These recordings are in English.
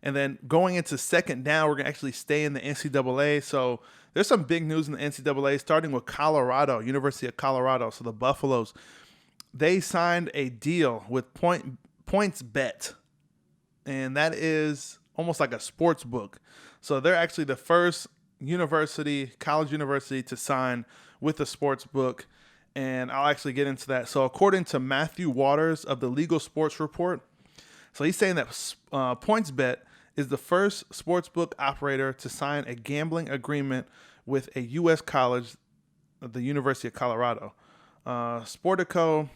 And then going into second down, we're going to actually stay in the NCAA. So there's some big news in the NCAA, starting with Colorado, University of Colorado. So the Buffaloes, they signed a deal with POINTSBET, and that is almost like a sports book. So they're actually the first college university to sign with a sports book, and I'll actually get into that. So according to Matthew Waters of the Legal Sports Report, so he's saying that POINTSBET is the first sportsbook operator to sign a gambling agreement with a U.S. college, the University of Colorado. Sportico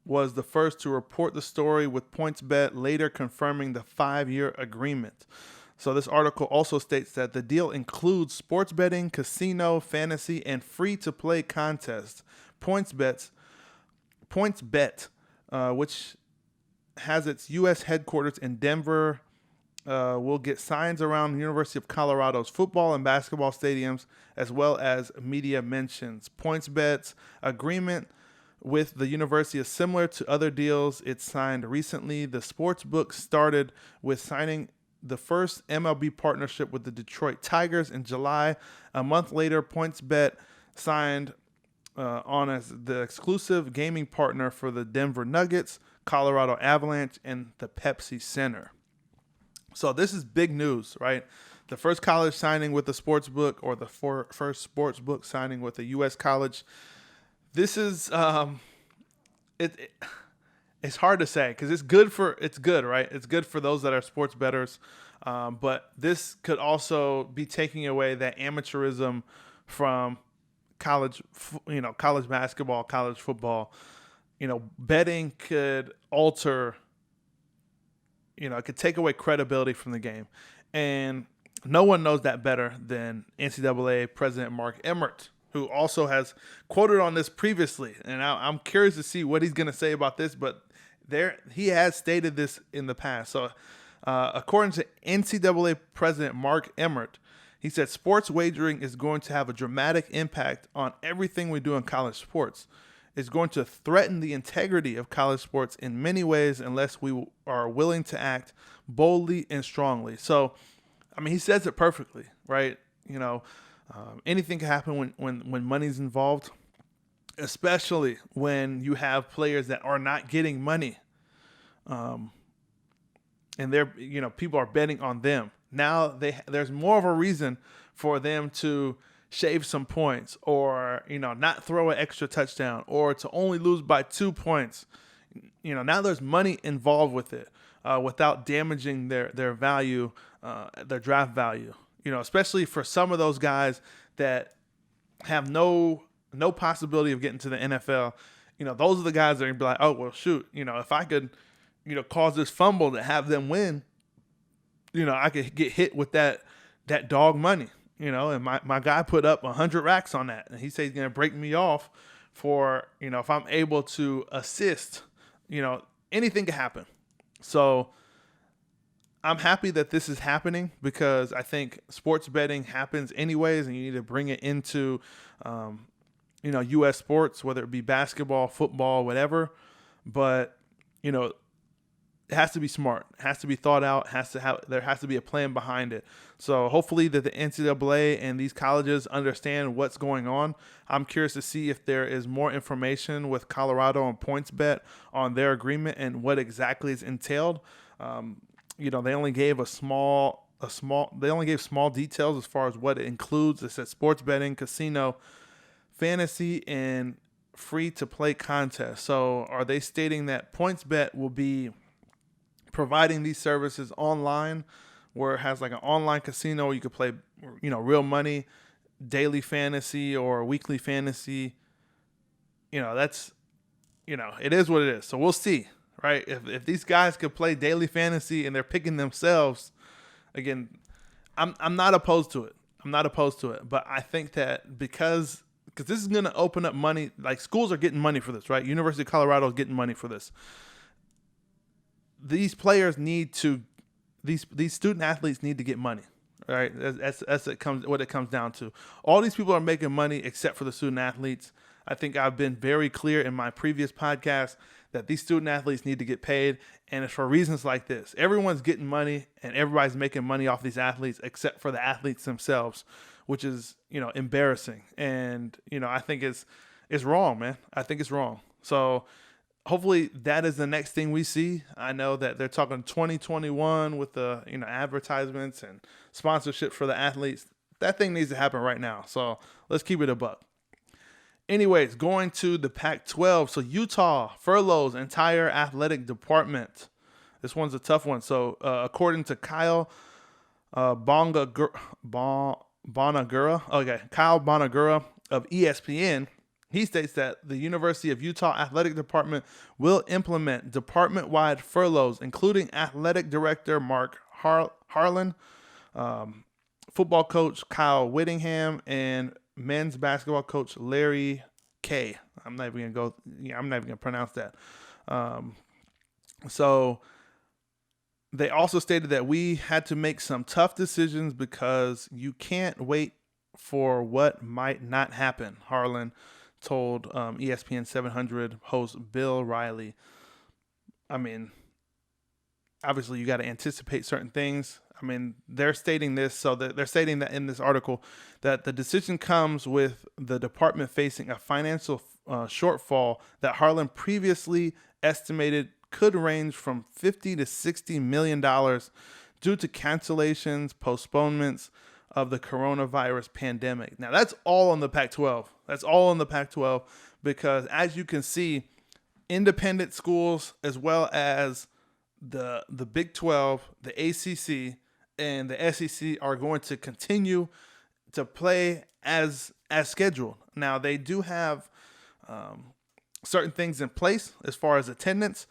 was the first to report the story, with POINTSBET later confirming the 5-year agreement. So this article also states that the deal includes sports betting, casino, fantasy, and free-to-play contests. POINTSBET, which has its U.S. headquarters in Denver, will get signs around the University of Colorado's football and basketball stadiums, as well as media mentions. POINTSBET's agreement with the university is similar to other deals it signed recently. The sportsbook started with signing the first MLB partnership with the Detroit Tigers in July. A month later, POINTSBET signed on as the exclusive gaming partner for the Denver Nuggets, Colorado Avalanche, and the Pepsi Center. So this is big news, right? The first college signing with a sports book, or the first sports book signing with a U.S. college. This is it's hard to say because it's good, right? It's good for those that are sports bettors, but this could also be taking away that amateurism from college basketball, college football. Betting could alter. It could take away credibility from the game. And no one knows that better than NCAA President Mark Emmert, who also has quoted on this previously. And I'm curious to see what he's going to say about this, but he has stated this in the past. So according to NCAA President Mark Emmert, he said sports wagering is going to have a dramatic impact on everything we do in college sports. Is going to threaten the integrity of college sports in many ways unless we are willing to act boldly and strongly. So, he says it perfectly, right? Anything can happen when money's involved, especially when you have players that are not getting money, and people are betting on them. Now there's more of a reason for them to shave some points, or not throw an extra touchdown, or to only lose by 2 points. Now there's money involved with it, without damaging their value, their draft value. Especially for some of those guys that have no possibility of getting to the NFL. Those are the guys that are gonna be like, oh well, shoot. If I could, cause this fumble to have them win, I could get hit with that dog money. And my guy put up 100 racks on that, and he said he's going to break me off for, if I'm able to assist, anything can happen. So I'm happy that this is happening, because I think sports betting happens anyways, and you need to bring it into, U.S. sports, whether it be basketball, football, whatever. But, it has to be smart. It has to be thought out. There has to be a plan behind it. So hopefully that the NCAA and these colleges understand what's going on. I'm curious to see if there is more information with Colorado and POINTSBET on their agreement and what exactly is entailed. They only gave small details as far as what it includes. It says sports betting, casino, fantasy, and free-to-play contests. So are they stating that POINTSBET will be providing these services online, where it has like an online casino where you could play, real money, daily fantasy or weekly fantasy? That's, it is what it is. So we'll see, right? If these guys could play daily fantasy and they're picking themselves, again, I'm not opposed to it. But I think that because this is going to open up money, like schools are getting money for this, right? University of Colorado is getting money for this. These players these student athletes need to get money, right? What it comes down to. All these people are making money except for the student athletes. I think I've been very clear in my previous podcast that these student athletes need to get paid, and it's for reasons like this. Everyone's getting money, and everybody's making money off these athletes except for the athletes themselves, which is, embarrassing. And, I think it's wrong, man. I think it's wrong. So hopefully that is the next thing we see. I know that they're talking 2021 with the, advertisements and sponsorship for the athletes. That thing needs to happen right now. So let's keep it a buck. Anyways, going to the Pac-12. So Utah furloughs entire athletic department. This one's a tough one. So according to Kyle Bonagura of ESPN, he states that the University of Utah Athletic Department will implement department-wide furloughs, including athletic director Mark Harlan, football coach Kyle Whittingham, and men's basketball coach Larry K. I'm not even gonna pronounce that. So they also stated that we had to make some tough decisions because you can't wait for what might not happen, Harlan told ESPN 700 host Bill Riley. I mean, obviously you got to anticipate certain things. I mean, they're stating this, so that they're stating that in this article that the decision comes with the department facing a financial shortfall that Harlan previously estimated could range from $50 to $60 million due to cancellations, postponements of the coronavirus pandemic. Now, that's all on the Pac-12. That's all on the Pac-12 because, as you can see, independent schools as well as the Big 12, the ACC, and the SEC are going to continue to play as scheduled. Now, they do have certain things in place as far as attendance.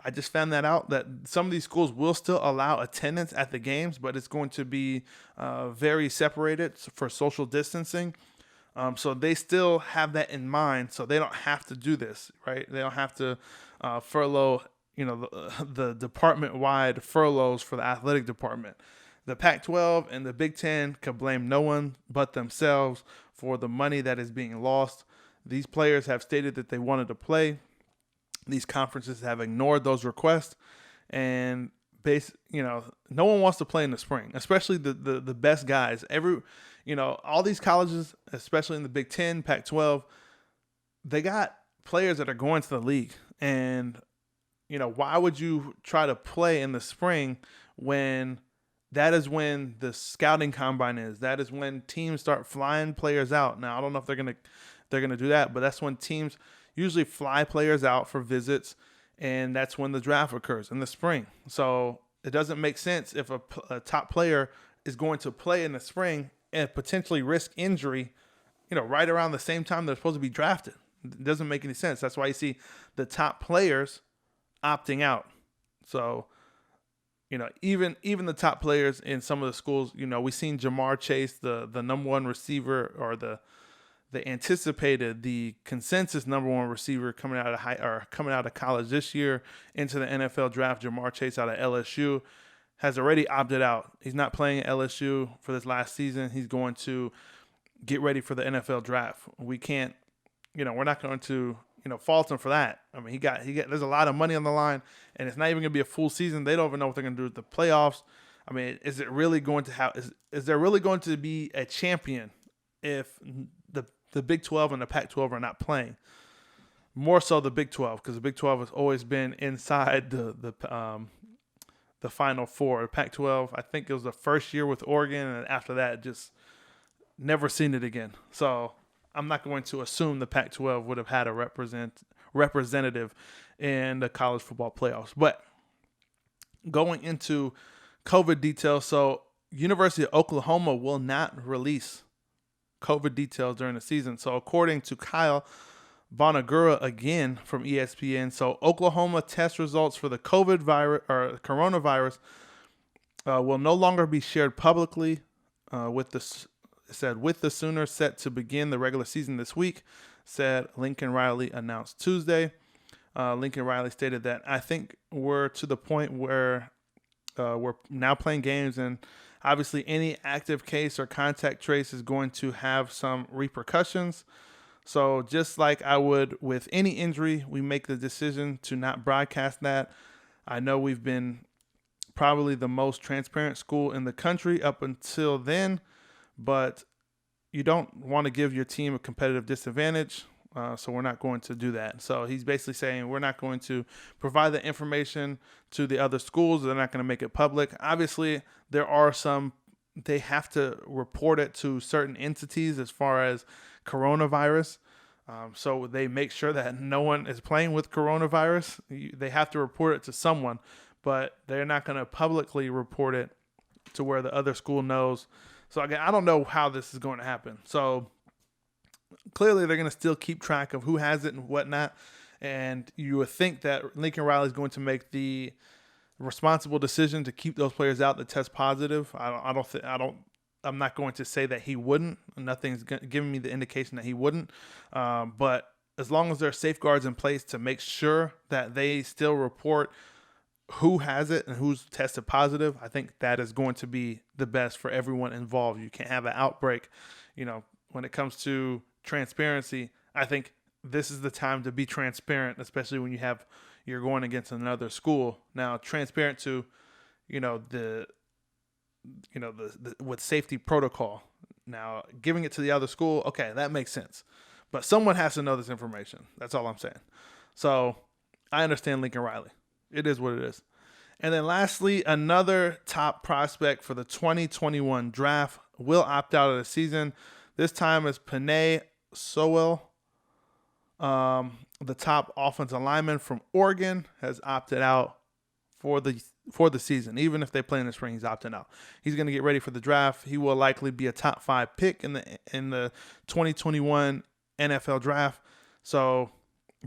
I just found that out that some of these schools will still allow attendance at the games, but it's going to be very separated for social distancing. So they still have that in mind, so they don't have to do this, right? They don't have to furlough, the department-wide furloughs for the athletic department. The Pac-12 and the Big Ten can blame no one but themselves for the money that is being lost. These players have stated that they wanted to play. These conferences have ignored those requests, and no one wants to play in the spring, especially the best guys. All these colleges, especially in the Big Ten, Pac-12, they got players that are going to the league, and why would you try to play in the spring when that is when the scouting combine is? That is when teams start flying players out. Now, I don't know if they're gonna do that, but that's when teams usually fly players out for visits, and that's when the draft occurs in the spring. So it doesn't make sense if a top player is going to play in the spring and potentially risk injury, right around the same time they're supposed to be drafted. It doesn't make any sense. That's why you see the top players opting out. So, even the top players in some of the schools, we've seen Jamar Chase, the number one receiver, or the consensus number one receiver coming out of college this year into the NFL draft. Jamar Chase out of LSU has already opted out. He's not playing at LSU for this last season. He's going to get ready for the NFL draft. We can't, we're not going to, fault him for that. I mean, he got. There's a lot of money on the line, and it's not even going to be a full season. They don't even know what they're going to do with the playoffs. I mean, is there really going to be a champion if the Big 12 and the Pac-12 are not playing? More so the Big 12, because the Big 12 has always been inside the Final Four. The Pac-12, I think it was the first year with Oregon, and after that, just never seen it again. So I'm not going to assume the Pac-12 would have had a representative in the college football playoffs. But going into COVID details, so University of Oklahoma will not release COVID details during the season. So according to Kyle Bonagura again from ESPN, so Oklahoma test results for the coronavirus will no longer be shared publicly with the Sooners set to begin the regular season this week, said Lincoln Riley announced Tuesday. Lincoln Riley stated that, I think we're to the point where we're now playing games, and obviously any active case or contact trace is going to have some repercussions. So just like I would with any injury, we make the decision to not broadcast that. I know we've been probably the most transparent school in the country up until then, but you don't want to give your team a competitive disadvantage, so we're not going to do that. So he's basically saying we're not going to provide the information to the other schools. They're not going to make it public. Obviously, there are some, they have to report it to certain entities as far as coronavirus. So they make sure that no one is playing with coronavirus. They have to report it to someone, but they're not going to publicly report it to where the other school knows. So again, I don't know how this is going to happen. So clearly they're going to still keep track of who has it and whatnot. And you would think that Lincoln Riley is going to make the responsible decision to keep those players out that test positive. I'm not going to say that he wouldn't. Nothing's giving me the indication that he wouldn't. But as long as there are safeguards in place to make sure that they still report who has it and who's tested positive, I think that is going to be the best for everyone involved. You can't have an outbreak. When it comes to transparency, I think this is the time to be transparent, especially when you're going against another school. Now, transparent to, with safety protocol. Now, giving it to the other school, okay, that makes sense. But someone has to know this information. That's all I'm saying. So I understand Lincoln Riley. It is what it is. And then lastly, another top prospect for the 2021 draft will opt out of the season. This time is Penei Sewell. The top offensive lineman from Oregon has opted out for the season. Even if they play in the spring, he's opting out. He's going to get ready for the draft. He will likely be a top 5 pick in the 2021 NFL draft. So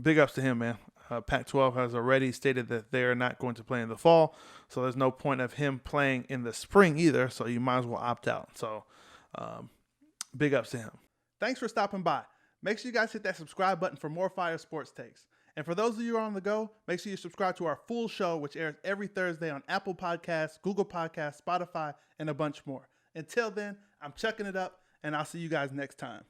big ups to him, man. Pac-12 has already stated that they're not going to play in the fall, so there's no point of him playing in the spring either, so you might as well opt out. So big ups to him. Thanks for stopping by. Make sure you guys hit that subscribe button for more fire sports takes. And for those of you who are on the go, make sure you subscribe to our full show, which airs every Thursday on Apple Podcasts, Google Podcasts, Spotify, and a bunch more. Until then, I'm chucking it up, and I'll see you guys next time.